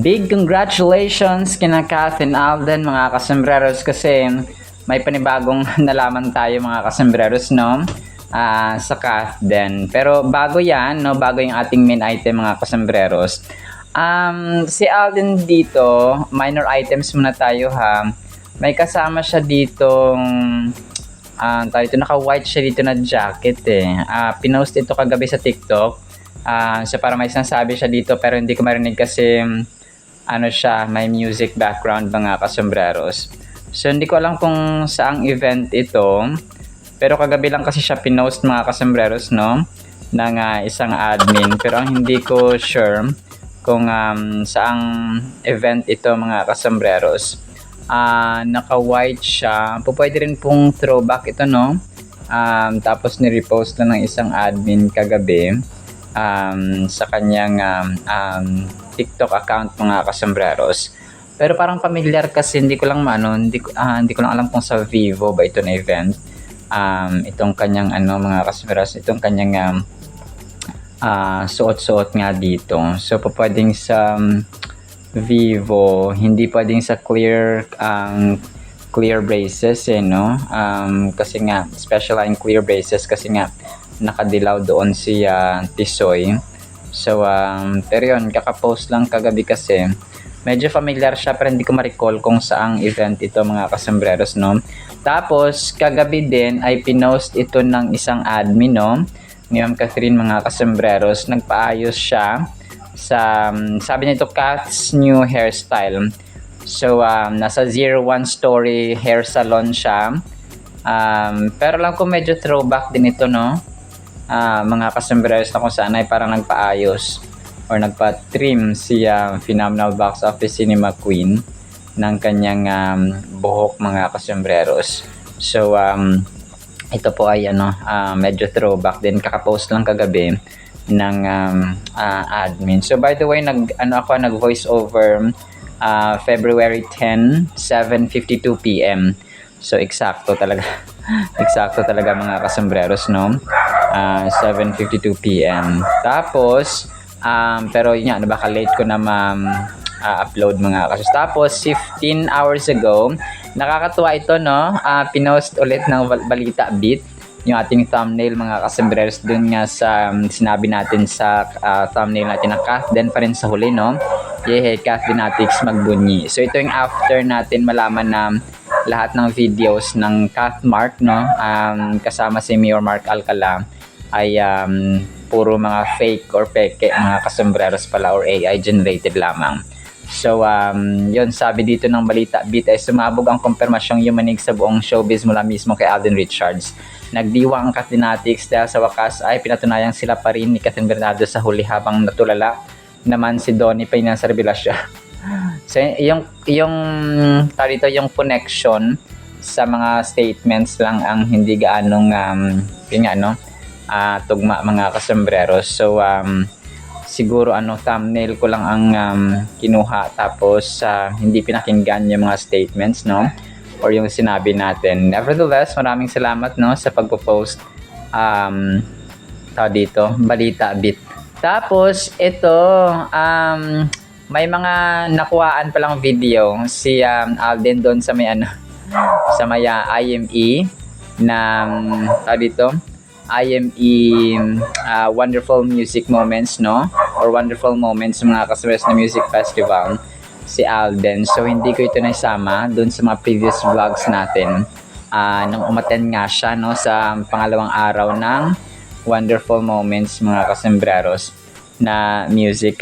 Big congratulations kina Kath and Alden mga kasembreros kasi may panibagong nalaman tayo mga kasembreros no sa Kath din. Pero bago yan, no, bago yung ating main item mga kasembreros. Si Alden dito, minor items muna tayo ha. May kasama siya ditong tayo ito, naka-white siya dito na jacket eh. Pinost ito kagabi sa TikTok. So para may sinasabi siya dito pero hindi ko marinig kasi ano siya, may music background mga kasembreros. So hindi ko alam kung saang event ito. Pero kagabi lang kasi siya pinost mga kasembreros no ng isang admin. Pero ang hindi ko sure kung saang event ito mga kasembreros. Naka-white siya. Pwede rin pong throwback ito no. Tapos ni-repost lang ng isang admin kagabi sa kanyang TikTok account mga kasembreros. Pero parang familiar kasi hindi ko lang hindi ko lang alam kung sa Vivo ba ito na event. Itong kanyang mga kasembreros, itong kanyang suot-suot nga dito. So pwedeng sa Vivo, hindi pwedeng sa clear braces no. Kasi nga special line clear braces kasi nga nakadilaw doon si Tisoy. So pero yun, kakapost lang kagabi kasi medyo familiar siya pero hindi ko ma-recall kung saang event ito mga kasembreros no. Tapos kagabi din ay pinost ito ng isang admin no, ni Ma'am Catherine mga kasembreros. Nagpaayos siya sa sabi nito Kath's new hairstyle. So nasa 01 story hair salon siya. Pero lang ko medyo throwback din ito no. Mga kasembreros na kung saan ay parang nagpaayos or nagpa-trim si phenomenal box office cinema queen ng kanyang buhok mga kasembreros. So ito po ay medyo throwback din, kakapost lang kagabi ng admin. So by the way, nag voice over February 10, 7:52 PM. So eksakto talaga. Eksakto talaga mga kasembreros no. 7:52 PM. Tapos pero yun nga, baka late ko na upload mga kasus. Tapos 15 hours ago, nakakatuwa ito no. Pinost ulit ng Balita Beat yung ating thumbnail mga kasembreros dun nga sa sinabi natin sa thumbnail natin na Kath din pa rin sa huli no. Yehe, Kath Dinatics magbunyi. So ito yung after natin malaman na lahat ng videos ng Kath Mark no, kasama si Mayor Mark Alcala ay puro mga fake or peke mga kasembreros pala or AI generated lamang. So yun, sabi dito ng Balita Beat ay sumabog ang kumpirmasyong yumanig sa buong showbiz mula mismo kay Alden Richards. Nagdiwang ang Kath Dinatics dahil sa wakas ay pinatunayang sila pa rin ni Catherine Bernardo sa huli habang natulala naman si Donnie pa sa revelasyon. So yung connection sa mga statements lang ang hindi gaanong tugma mga kasembreros. So siguro thumbnail ko lang ang kinuha tapos hindi pinakinggan yung mga statements no or yung sinabi natin. Nevertheless, maraming salamat no sa pagpo-post dito Balita Beat. Tapos ito may mga nakuhaan pa lang video si Alden doon sa may sa may IME na dito IME Wonderful Music Moments no or Wonderful Moments mga kasembreros na music festival si Alden. So hindi ko ito naisama doon sa mga previous vlogs natin nung umattend nga siya no sa pangalawang araw ng Wonderful Moments mga kasembreros na music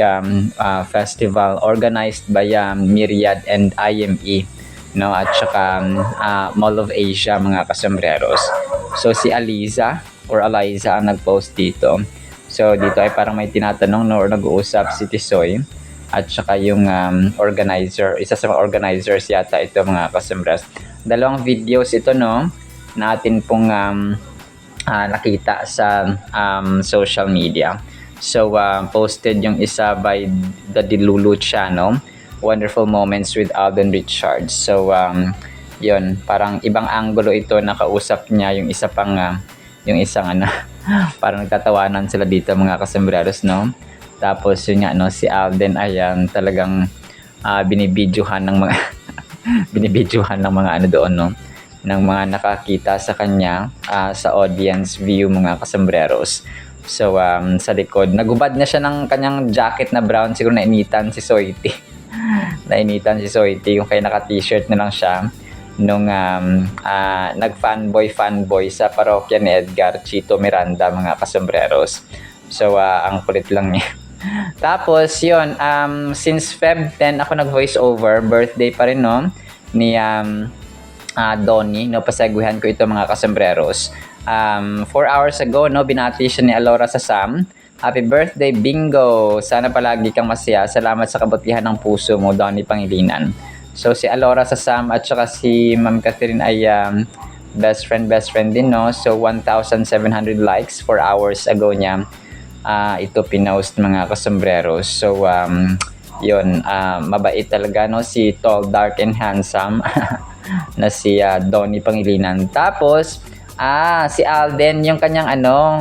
festival organized by Myriad and IME no at saka Mall of Asia mga kasembreros. So si Aliza ang nag-post dito. So dito ay parang may tinatanong no or nag-uusap si Tisoy at saka yung organizer, isa sa mga organizers yata ito mga kasembreros. Dalawang videos ito no natin pong nakita sa social media. So posted yung isa by the Dilulu channel, Wonderful Moments with Alden Richards. So yun, parang ibang angulo ito, nakausap niya yung isa pang yung isang parang nagtatawanan sila dito mga kasembreros no. Tapos yun nga no, si Alden ay talagang binibidyohan ng mga binibidyohan ng mga ano doon, no, ng mga nakakita sa kanya sa audience view, mga kasambreros. So sa likod, nagubad na siya ng kanyang jacket na brown, siguro nainitan si Soiti. Nainitan si Soiti, yung kaya naka-t-shirt na lang siya nung nag-fanboy sa parokya ni Edgar Chito Miranda, mga kasambreros. So ang kulit lang niya. Tapos yun, since Feb 10 ako nag-voice over, birthday pa rin, no, ni Donnie, no, pasagwihan ko ito, mga kasambreros. 4 hours ago, no, binati siya ni Alora sa Sam. Happy birthday, Bingo! Sana palagi kang masaya. Salamat sa kabutihan ng puso mo, Donnie Pangilinan. So si Alora sa Sam at saka si Ma'am Catherine ay best friend din, no. So 1,700 likes 4 hours ago niya ito pinost, mga kasambreros. So yun, mabait talaga, no, si tall, dark and handsome na si Donnie Pangilinan. Tapos si Alden, yung kanyang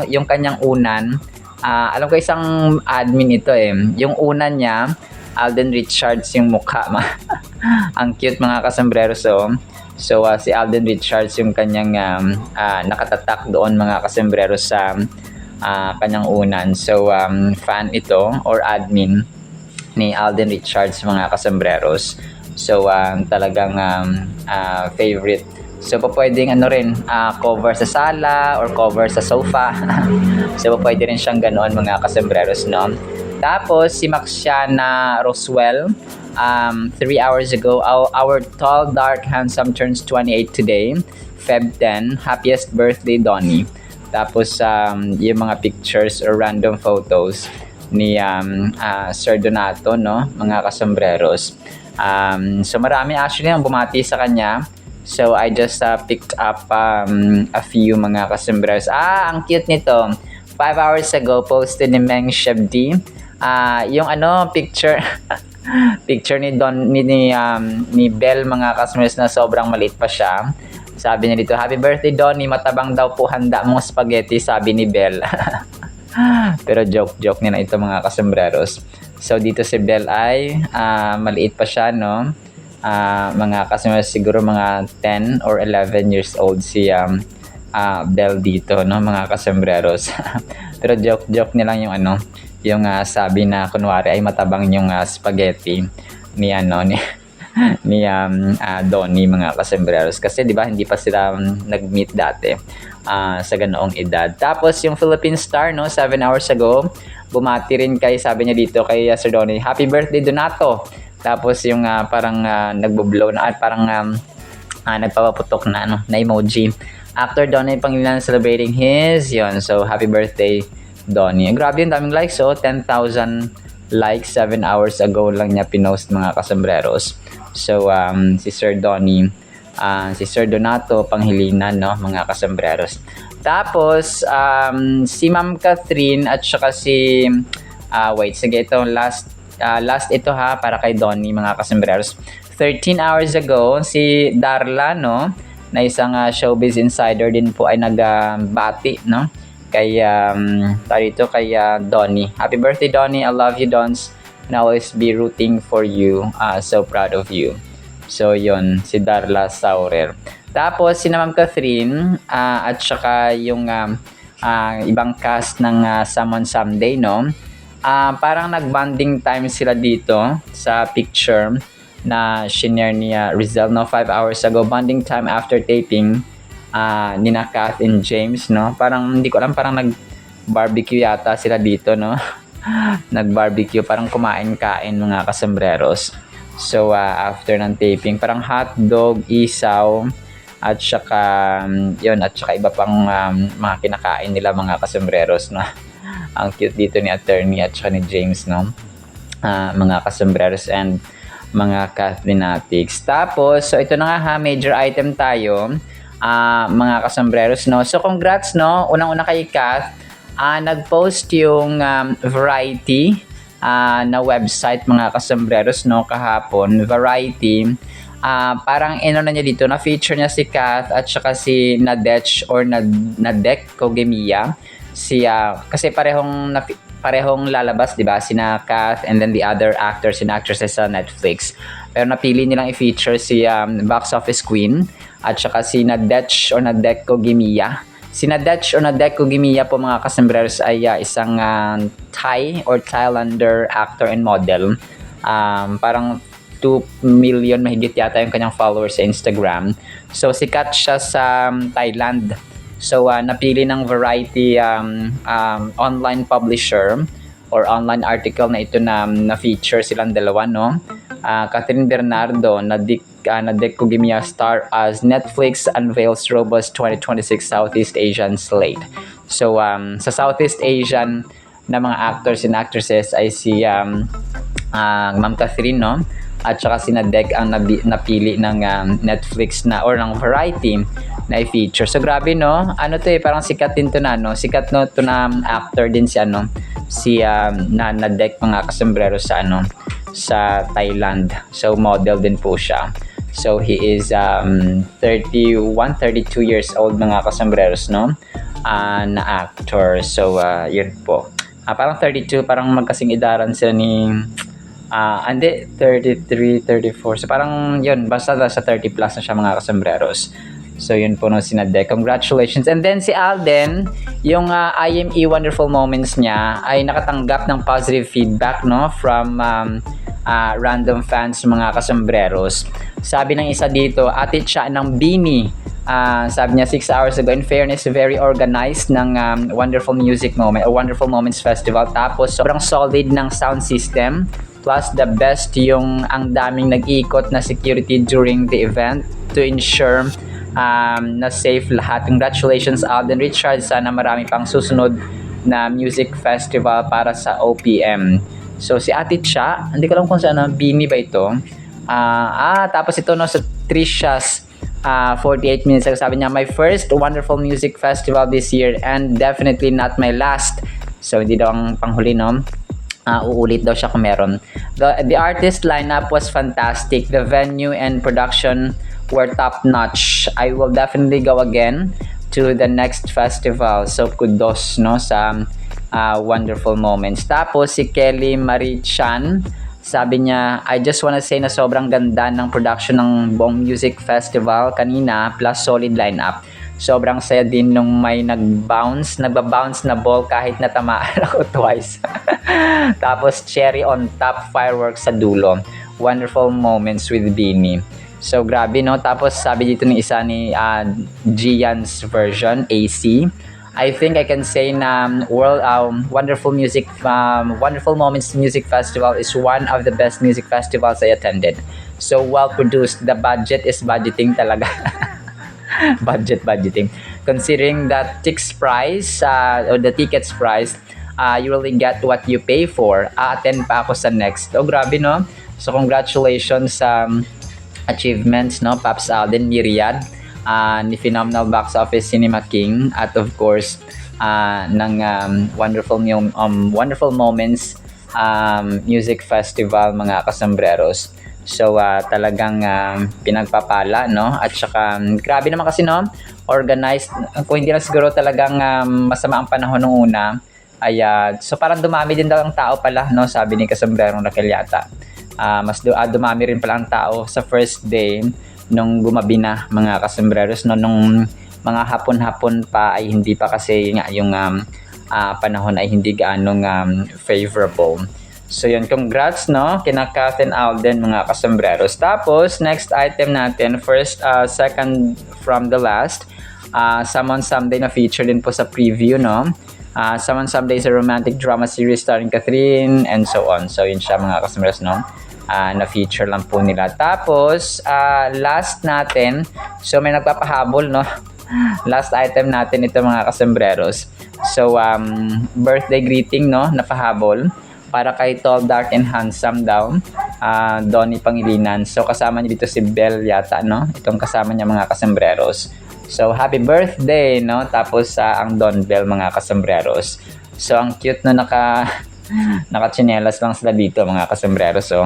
yung kanyang unan, alam ko isang admin ito yung unan niya, Alden Richards yung mukha. Ang cute, mga kasambreros. So si Alden Richards yung kanyang nakatatak doon, mga kasambreros, sa kanyang unan. So fan ito or admin ni Alden Richards, mga kasambreros. So talagang favorite. So pwedeng rin, cover sa sala or cover sa sofa. So pwede rin siyang ganoon, mga kasambreros, no. Tapos si Maxiana Roswell, 3 hours ago, our tall, dark, handsome turns 28 today, Feb 10. Happiest birthday, Donnie. Tapos yung mga pictures or random photos ni Sir Donato, no, mga kasambreros. So marami actually ang bumati sa kanya. So I just picked up a few, mga kasambreros. Ang cute nito. 5 hours ago, posted ni Meng Shebdi yung picture picture ni ni Belle, mga kasambreros, na sobrang maliit pa siya. Sabi niya dito, happy birthday, Donnie, matabang daw po handa mong spaghetti, sabi ni Belle. Pero joke nila ito, mga kasambreros. So dito si Belle ay maliit pa siya, no. Mga kasambreros, siguro mga 10 or 11 years old si Belle dito, no, mga kasambreros. Pero joke nilang yung yung sabi na kunwari ay matabang yung spaghetti ni ni Donnie, mga kasambreros, kasi di ba hindi pa sila nag-meet dati sa ganoong edad. Tapos yung Philippine Star, no, 7 hours ago, bumati rin sabi niya dito kay Sir Donnie, happy birthday, Donato. Tapos yung parang nagbo-blow na at parang nagpapaputok na na emoji. Actor Donnie Pangilinan celebrating his so happy birthday, Donnie. Grabe, yung daming likes, 10,000 likes 7 hours ago lang niya pinost, mga kasambreros. So si Sir Donnie, si Sir Donato Pangilinan, no, mga kasambreros. Tapos si Ma'am Catherine at saka si sige, ito last ito para kay Donnie, mga kasambreros. 13 hours ago, si Darla, no, na isang showbiz insider din po, ay nagbati, no, kay kay Donnie. Happy birthday, Donnie. I love you, Dons, and I'll always be rooting for you. So proud of you. So yun, si Darla Saurer. Tapos si Ma'am Catherine at saka yung ibang cast ng Someone Someday, no, parang nag-bonding time sila dito sa picture na shinare ni Rizal, no, 5 hours ago. Bonding time after taping nina Kath and James, no. Parang hindi ko alam, parang nag-barbecue yata sila dito, no. Nag-barbecue, parang kumain-kain, mga kasambreros. So after ng taping, parang hotdog, isaw, at saka at saka iba pang mga kinakain nila, mga kasambreros, no. Ang cute dito ni attorney at saka ni James, no, mga kasambreros and mga Catherine-atics. Tapos so ito na nga, major item tayo, mga kasambreros, no. So congrats, no, unang-una kay Kath. Nag-post yung Variety na website, mga kasambreros, no, kahapon. Variety, parang na niya dito, na feature niya si Kath at saka si Nadech or Nadek Kogemiya. Kasi parehong parehong lalabas, di ba? Sina Kath and then the other actors and actresses sa Netflix. Pero napili nilang i-feature si Box Office Queen at saka si Nadech o Nadeko Gimiya. Si Nadech o Nadeko Gimiya po mga kasembreros ay isang Thai or Thailander actor and model. Parang 2 million mahigit yata yung kanyang followers sa Instagram. So sikat siya sa Thailand. So napili ng Variety online publisher or online article na ito na na-feature silang dalawa, no? Catherine Bernardo, Nadeko Gimiya star as Netflix unveils robust 2026 Southeast Asian slate. So sa Southeast Asian na mga actors and actresses ay si Ma'am Catherine, no? At saka si Nadek ang napili ng Netflix na or ng Variety na i-feature. So grabe, no? Ano to parang sikat din to na, no? Sikat, no, to na actor din si si Nadek mga kasombrero sa sa Thailand. So model din po siya. So he is 32 years old mga kasombreros, no? Na actor. So yun po. Parang 32, parang magkasing idaran sila ni hindi, 33, 34. So parang yun, basta sa 30 plus na siya mga kasombreros. So yun po, no, si Nadek. Congratulations. And then si Alden, yung IME Wonderful Moments niya ay nakatanggap ng positive feedback, no, from random fans mga kasombreros. Sabi ng isa dito, atid siya ng Bini. Sabi niya 6 hours ago, in fairness, very organized ng Wonderful Music Moment or Wonderful Moments Festival. Tapos sobrang solid ng sound system. Plus the best yung ang daming nag-iikot na security during the event to ensure na safe lahat. Congratulations Alden Richard. Sana marami pang susunod na music festival para sa OPM. So si Ate Cha, hindi ko alam kung saan, Bini ba ito? Tapos ito, no, sa Trisha's 48 minutes ago, sabi niya, my first Wonderful Music Festival this year and definitely not my last. So hindi daw ang panghuli, no? Uulit daw siya kung meron. The artist lineup was fantastic. The venue and production were top notch. I will definitely go again to the next festival. So kudos, no, sa Wonderful Moments. Tapos si Kelly Marie Chan, sabi niya, I just wanna say na sobrang ganda ng production ng buong music festival kanina plus solid lineup. Sobrang saya din nung may nagbabounce na ball kahit natamaan ako twice. Tapos cherry on top, fireworks sa dulo. Wonderful Moments with Bini. So grabe, no? Tapos sabi dito ng isa ni Gian's version, AC. I think I can say na Wonderful Moments Music Festival is one of the best music festivals I attended. So well produced. The budget is budgeting talaga. budgeting. Considering that tickets price or the tickets price, you really get what you pay for. Attend pa ako sa next. Oh, grabe, no? So congratulations sa achievements, no, Paps Alden Myriad, ni Phenomenal Box Office Cinema King, at of course ng Wonderful Moments Music Festival mga kasombreros. So talagang pinagpapala, no? At saka grabe naman kasi, no, organized. Kung hindi na siguro talagang masama ang panahon nung una, ay so parang dumami din daw ang tao pala, no, sabi ni Kasombrerong Raquel yata. Mas dumami rin pala ang tao sa first day nung gumabi na mga kasombreros, no, nung mga hapon-hapon pa ay hindi pa kasi yung panahon ay hindi gaanong favorable. So yun, congrats, no, kina Kath and Alden mga kasombreros. Tapos next item natin, second from the last, Someone Someday na feature din po sa preview, no. Someone Someday is a romantic drama series starring Catherine and so on. So yun siya mga kasombreros, no. Na feature lang po nila. Tapos last natin, so may nagpapahabol, no. Last item natin ito mga kasombreros. So birthday greeting, no, napahabol para kay Tall, Dark and Handsome daw, Donnie Pangilinan. So kasama niya dito si Belle yata, no, itong kasama niya mga kasombreros. So happy birthday, no. Tapos ang Don Bell mga kasombreros. So ang cute, no, nakachinelas lang sila dito mga kasombreros. So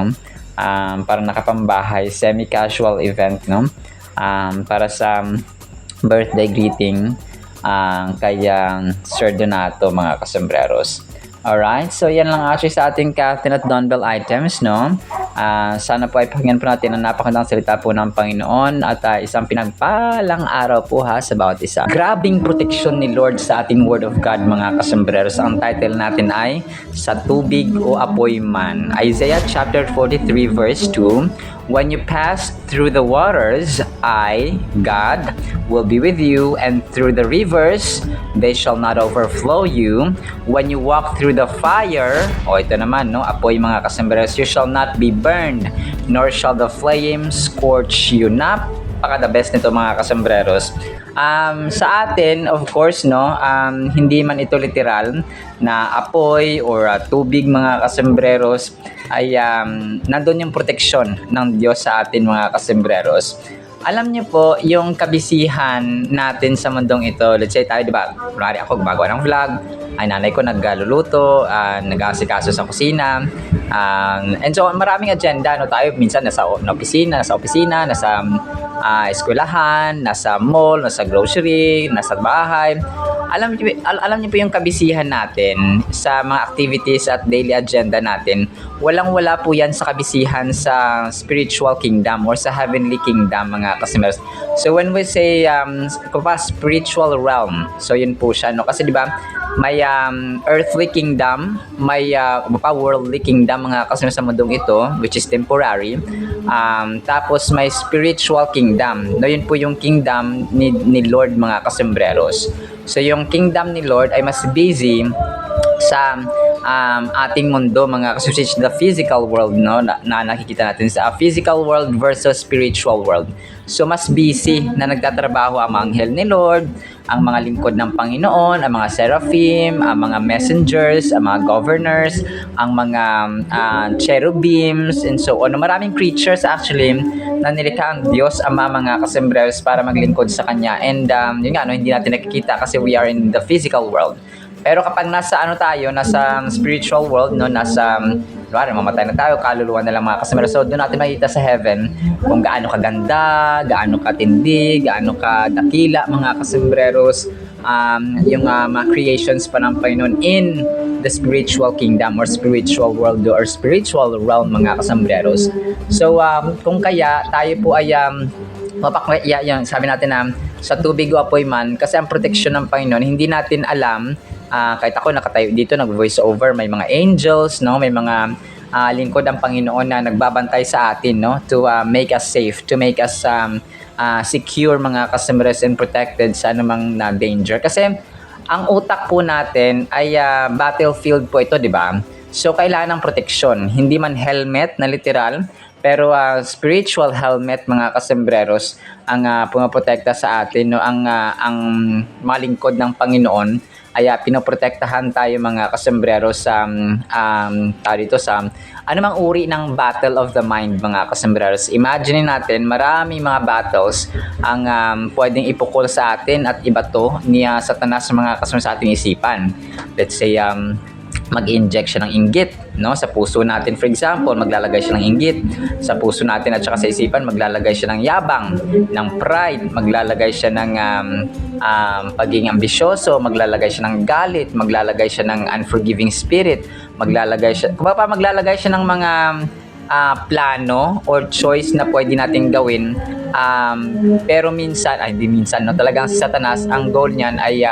parang nakapambahay, semi-casual event, no, para sa birthday greeting kay Sir Donato mga kasombreros. Alright, so yan lang actually sa ating Catherine at Donbell items, no? Sana po ay pakinggan po natin ang napakagandang salita po ng Panginoon at isang pinagpalang araw po ha sa bawat isa. Grabing proteksyon ni Lord sa ating Word of God, mga kasambreros. Ang title natin ay Sa Tubig o Apoy Man. Isaiah chapter 43 verse 2. When you pass through the waters, I, God, will be with you, and through the rivers, they shall not overflow you. When you walk through the fire, ito naman, no, apoy mga kasambreros, you shall not be burned, nor shall the flames scorch you. Napaka the best nito mga kasambreros. Sa atin, of course, no, hindi man ito literal na apoy or tubig mga kasembreros ay nandun yung proteksyon ng Diyos sa atin mga kasembreros. Alam niyo po, yung kabisihan natin sa mundong ito, let's say tayo, di ba, kunwari ako gumagawa ng vlog, ay nanay ko nagluluto, nag-aasikaso sa kusina, and so maraming agenda, no, tayo minsan nasa opisina, nasa eskwelahan, nasa mall, nasa grocery, nasa bahay. Alam niyo po yung kabisihan natin sa mga activities at daily agenda natin. Walang-wala po yan sa kabisihan sa spiritual kingdom or sa heavenly kingdom mga kasimers. So when we say spiritual realm, so yun po siya, no? Kasi di ba may earthly kingdom, may worldly kingdom mga kasimers sa mundong ito, which is temporary. Tapos may spiritual kingdom. No, yun po yung kingdom ni Lord mga kasembreros. So yung kingdom ni Lord ay mas busy sa ating mundo mga kasembreros, the physical world, no, na nakikita natin sa physical world versus spiritual world. So mas busy na nagtatrabaho ang mga anghel ni Lord, ang mga lingkod ng Panginoon, ang mga seraphim, ang mga messengers, ang mga governors, ang mga cherubims, and so on. Maraming creatures actually na nilikha ang Diyos Ama mga kasembreros para maglingkod sa Kanya. And yun nga, no, hindi natin nakikita kasi we are in the physical world. Pero kapag nasa nasa spiritual world, no, nasa mamatay na tayo, kaluluwa na lang mga kasembreros. So doon natin makikita sa heaven kung gaano kaganda, gaano katindi, gaano kadakila mga kasembreros, yung mga creations pa ng Panginoon in the spiritual kingdom or spiritual world or spiritual realm mga kasembreros. So kung kaya tayo po ay yung sabi natin na sa tubig o apoy man, kasi ang protection ng Panginoon hindi natin alam. Kahit ako nakatayo dito, nag-voice over, may mga angels, no, may mga lingkod ang Panginoon na nagbabantay sa atin, no, to make us safe, to make us secure mga kasembreros and protected sa anumang danger. Kasi ang utak po natin ay battlefield po ito, di ba? So kailangan ng protection, hindi man helmet na literal, pero spiritual helmet mga kasembreros ang pumaprotekta sa atin, no, ang malingkod ng Panginoon ay pinoprotektahan tayo mga kasembreros sa sa anumang uri ng battle of the mind mga kasembreros. Imagine natin maraming mga battles ang pwedeng ipukol sa atin at ibato ni Satanas mga kasembreros sa ating isipan. Let's say mag-inject siya ng inggit, no, sa puso natin. For example, maglalagay siya ng inggit sa puso natin at saka sa isipan, maglalagay siya ng yabang, ng pride, maglalagay siya ng pagiging ambisyoso, maglalagay siya ng galit, maglalagay siya ng unforgiving spirit, maglalagay siya ng mga plano or choice na pwede nating gawin. Pero hindi minsan, no, talagang si Satanas, ang goal niyan ay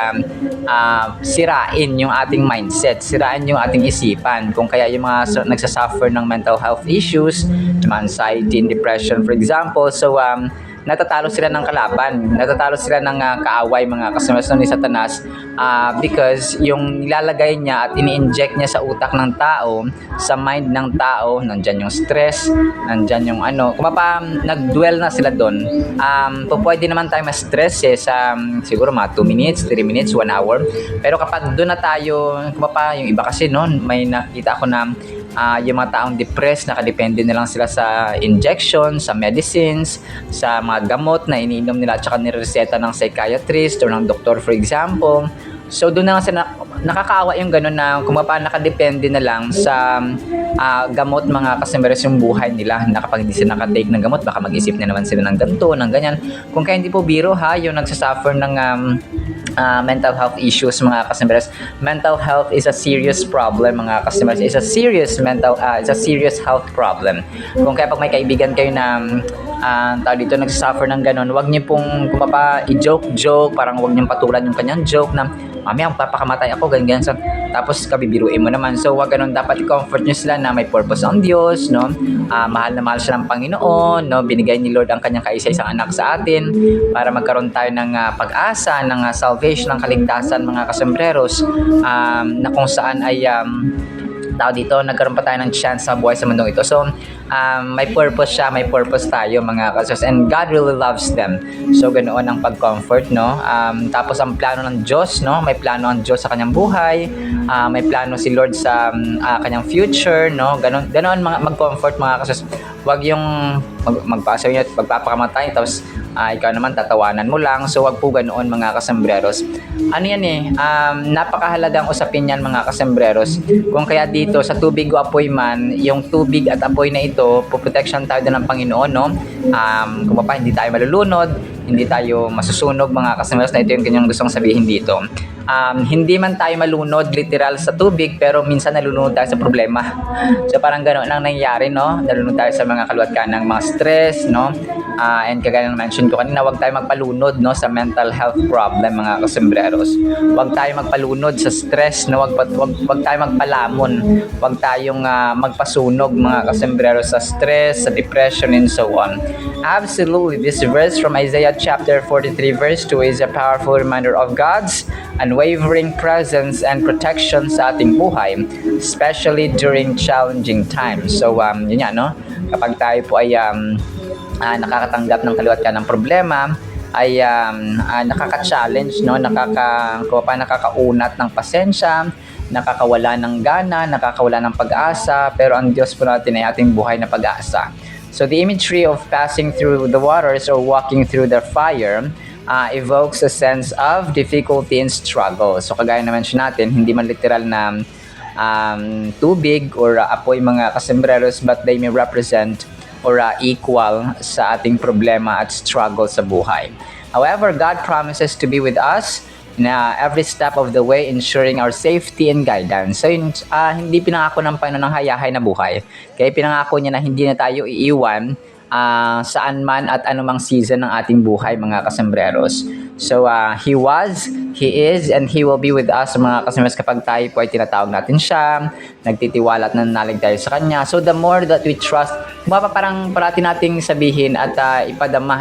sirain yung ating mindset, sirain yung ating isipan. Kung kaya yung mga nagsasuffer ng mental health issues, anxiety and depression for example, so natatalo sila ng kalaban, natatalo sila ng kaaway mga kasamahan ni Satanas because yung nilalagay niya at ini-inject niya sa utak ng tao, sa mind ng tao, nandyan yung stress, nandyan yung kung nag-dwell na sila doon, pwede naman tayo ma-stress sa siguro mga 2 minutes, 3 minutes, 1 hour. Pero kapag doon na tayo, yung iba kasi noon, may nakita ako na yung mga taong depressed, nakadepende na lang sila sa injection, sa medicines, sa mga gamot na iniinom nila at saka nireseta ng psychiatrist or ng doktor for example. So doon na nga sila, nakakaawa yung gano'n na kung paano nakadepende na lang sa gamot mga kasembreros yung buhay nila, na kapag hindi sila nakatake ng gamot baka mag-isip na naman sila ng ganito, ng ganyan. Kung kaya hindi po biro yung nagsasuffer ng mental health issues mga kasombreros. Mental health is a serious problem mga kasombreros. It's a serious health problem. Kung kaya pag may kaibigan kayo na tao dito nagsasuffer ng ganun, wag niyo pong i-joke, parang wag niyo patulan yung kanyang joke na mamaya magpapakamatay ako, ganyan. So, tapos kabibiruin mo naman. So wag ganun, dapat i-comfort niyo sila na may purpose ang Diyos, no? Mahal na mahal siya ng Panginoon, no? Binigay ni Lord ang kanyang kaisa-isang anak sa atin para magkaroon tayo ng pag-asa, ng salvation, ng kaligtasan mga kasombreros, na kung saan ay tao dito, nagkaroon pa tayo ng chance sa buhay sa mundong ito. So, may purpose siya, may purpose tayo mga kasos, and God really loves them. So, ganoon ang pag-comfort, no? Tapos, ang plano ng Diyos, no? May plano ang Diyos sa kanyang buhay, may plano si Lord sa kanyang future, no? Ganoon mag-comfort mga kasos. Huwag yung magpasaw niya at magpapakamatay, tapos ikaw naman tatawanan mo lang. So wag po ganoon mga kasombreros. Ano yan napakahalagang usapin yan mga kasombreros. Kung kaya dito sa tubig o apoy man, yung tubig at apoy na ito, poproteksyon tayo din ng Panginoon, no? Kung pa hindi tayo malulunod, hindi tayo masusunog mga kasombreros, na ito yung kanyang gustong sabihin dito. Hindi man tayo malunod literal sa tubig, pero minsan nalulunod tayo sa problema. So parang ganoon ang nangyayari, no? Nalulunod tayo sa mga kaluwat-kan ng mga stress, no? And kagaya ng mention ko kanina, huwag tayo magpalunod, no, sa mental health problem mga kasombreros. Huwag tayo magpalunod sa stress, no? Huwag tayo magpalamon. Huwag tayong magpasunog mga kasombreros sa stress, sa depression, and so on. Absolutely, this verse from Isaiah chapter 43 verse 2 is a powerful reminder of God's unwavering presence and protection sa ating buhay, especially during challenging times. So, yun yan, no? Kapag tayo po ay nakakatanggap ng kaluwat-kan ng problema, ay nakaka-challenge, no? Nakakaunat ng pasensya, nakakawala ng gana, nakakawala ng pag-asa, pero ang Diyos po natin ay ating buhay na pag-asa. So the imagery of passing through the waters or walking through the fire evokes a sense of difficulty and struggle. So kagaya na mention natin, hindi man literal na tubig or apoy mga kasombreros, but they may represent or equal sa ating problema at struggle sa buhay. However, God promises to be with us na every step of the way, ensuring our safety and guidance. So, hindi pinangako ng Panginoon ng hayahay na buhay. Kaya pinangako niya na hindi na tayo iiwan saan man at anumang season ng ating buhay mga kasombreros. So, He was, He is, and He will be with us mga kasombreros kapag tayo po ay tinatawag natin siya, nagtitiwala at nananalig tayo sa Kanya. So, the more that we trust, parang parati nating sabihin at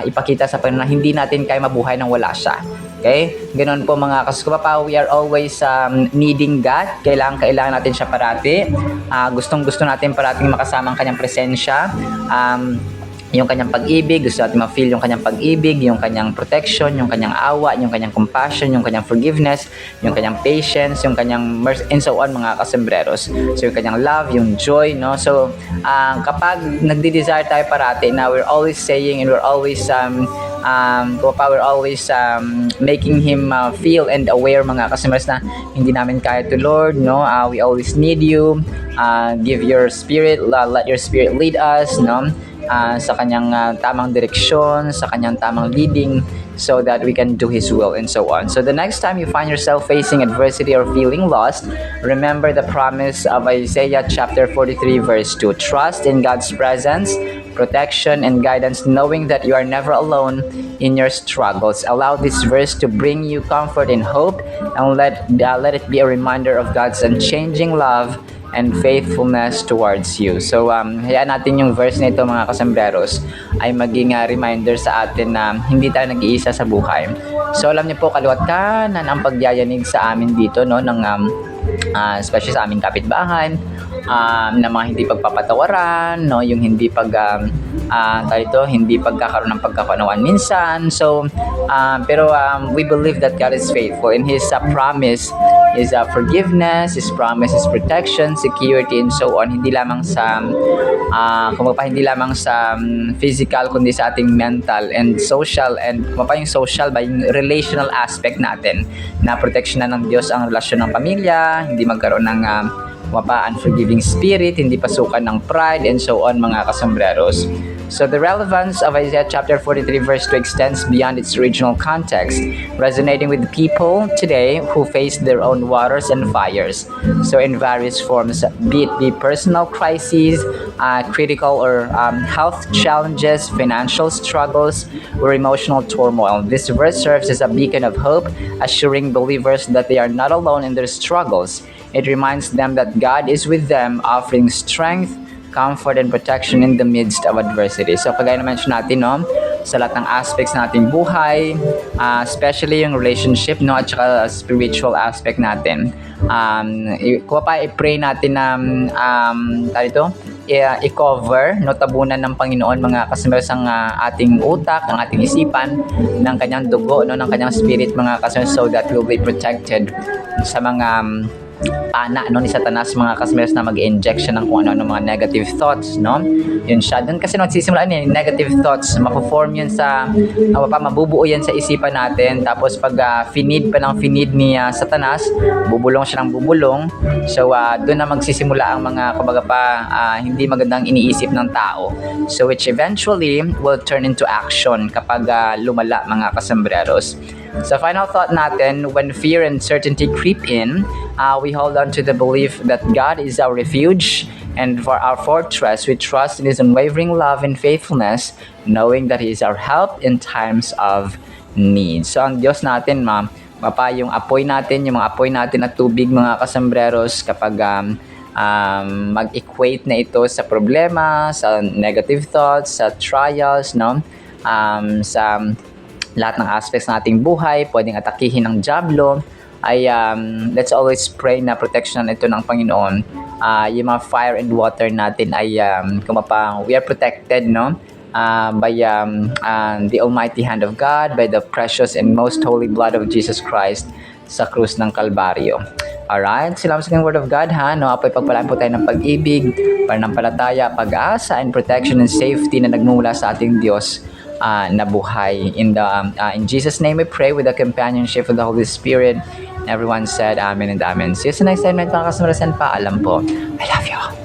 ipakita sa Panginoon na hindi natin kaya mabuhay nang wala siya. Okay? Ganoon po mga kasombreros. We are always needing God. Kailangan natin siya parati. Gustong-gusto natin parating makasama ang Kanyang presensya. Yung Kanyang pag-ibig, gusto natin ma-feel yung Kanyang pag-ibig, yung Kanyang protection, yung Kanyang awa, yung Kanyang compassion, yung Kanyang forgiveness, yung Kanyang patience, yung Kanyang mercy, and so on mga kasombreros. So yung Kanyang love, yung joy, no? So kapag nagdi-desire tayo parati na we're always saying and we're always making Him feel and aware mga kasombreros na hindi namin kaya to Lord, no? We always need You. Give Your Spirit, let Your Spirit lead us, no? Sa Kanyang tamang direksyon, sa Kanyang tamang leading, so that we can do His will and so on. So the next time you find yourself facing adversity or feeling lost, remember the promise of Isaiah chapter 43 verse 2. Trust in God's presence, protection, and guidance, knowing that you are never alone in your struggles. Allow this verse to bring you comfort and hope, and let it be a reminder of God's unchanging love and faithfulness towards you. So, hayaan natin yung verse nito mga kasombreros ay maging reminder sa atin na hindi tayo nag-iisa sa buhay. So, alam niyo po, kaluwat-kanan ang pagyayanig sa amin dito, no, ng especially sa aming kapitbahay, na mga hindi pagpapatawaran, no, yung hindi hindi pagkakaroon ng pagkakunawaan minsan. So, pero we believe that God is faithful, and His promise is forgiveness, His promise is protection, security, and so on. Hindi lamang sa hindi lamang sa physical, kundi sa ating mental and social, and yung social ba, yung relational aspect natin, na proteksyonan ng Diyos ang relasyon ng pamilya, hindi magkaroon ng unforgiving spirit, hindi pasukan ng pride, and so on mga kasombreros. So the relevance of Isaiah chapter 43 verse 2 extends beyond its original context, resonating with people today who face their own waters and fires. So in various forms, be it be personal crises, critical or health challenges, financial struggles, or emotional turmoil. This verse serves as a beacon of hope, assuring believers that they are not alone in their struggles. It reminds them that God is with them, offering strength, comfort, and protection in the midst of adversity. So, kagaya na mention natin, no, sa lahat ng aspects nating buhay, especially yung relationship, no, at saka spiritual aspect natin. Kung pa i-pray natin na, i-cover, no, tabunan ng Panginoon mga customers ang ating utak, ang ating isipan, ng kanyang dugo, no, ng kanyang spirit mga customers, so that we'll be protected sa mga pana, no, ni Satanas mga customers na mag-inject siya ng kung ano mga negative thoughts, no, yun siya doon kasi nagsisimula yun, negative thoughts mapo-form yun sa mabubuo yan sa isipan natin, tapos pag finid pa ng finid ni Satanas, bubulong siya ng bubulong, so doon na magsisimula ang mga kumbaga pa hindi magandang iniisip ng tao, so which eventually will turn into action kapag lumala mga kasambreros. So final thought natin, when fear and uncertainty creep in, we hold on to the belief that God is our refuge and for our fortress. We trust in His unwavering love and faithfulness, knowing that He is our help in times of need. So ang Diyos natin, mapa yung apoy natin, yung mga apoy natin at tubig mga kasambreros, kapag mag-equate na ito sa problema, sa negative thoughts, sa trials, no, sa lahat ng aspects ng ating buhay, pwedeng atakihin ng diablo, ay let's always pray na protection ito ng Panginoon. Yung mga fire and water natin ay we are protected, no, by the almighty hand of God, by the precious and most holy blood of Jesus Christ sa krus ng Kalbaryo. Alright, salamat sa word of God, ha, no, apoy pagpalaan po tayo ng pag-ibig, pananampalataya, pag-asa, and protection and safety na nagmumula sa ating Diyos na buhay. In Jesus' name we pray with the companionship of the Holy Spirit. Everyone said amen and amen. See you sa next time, mga kasamaras, and paalam po. I love you.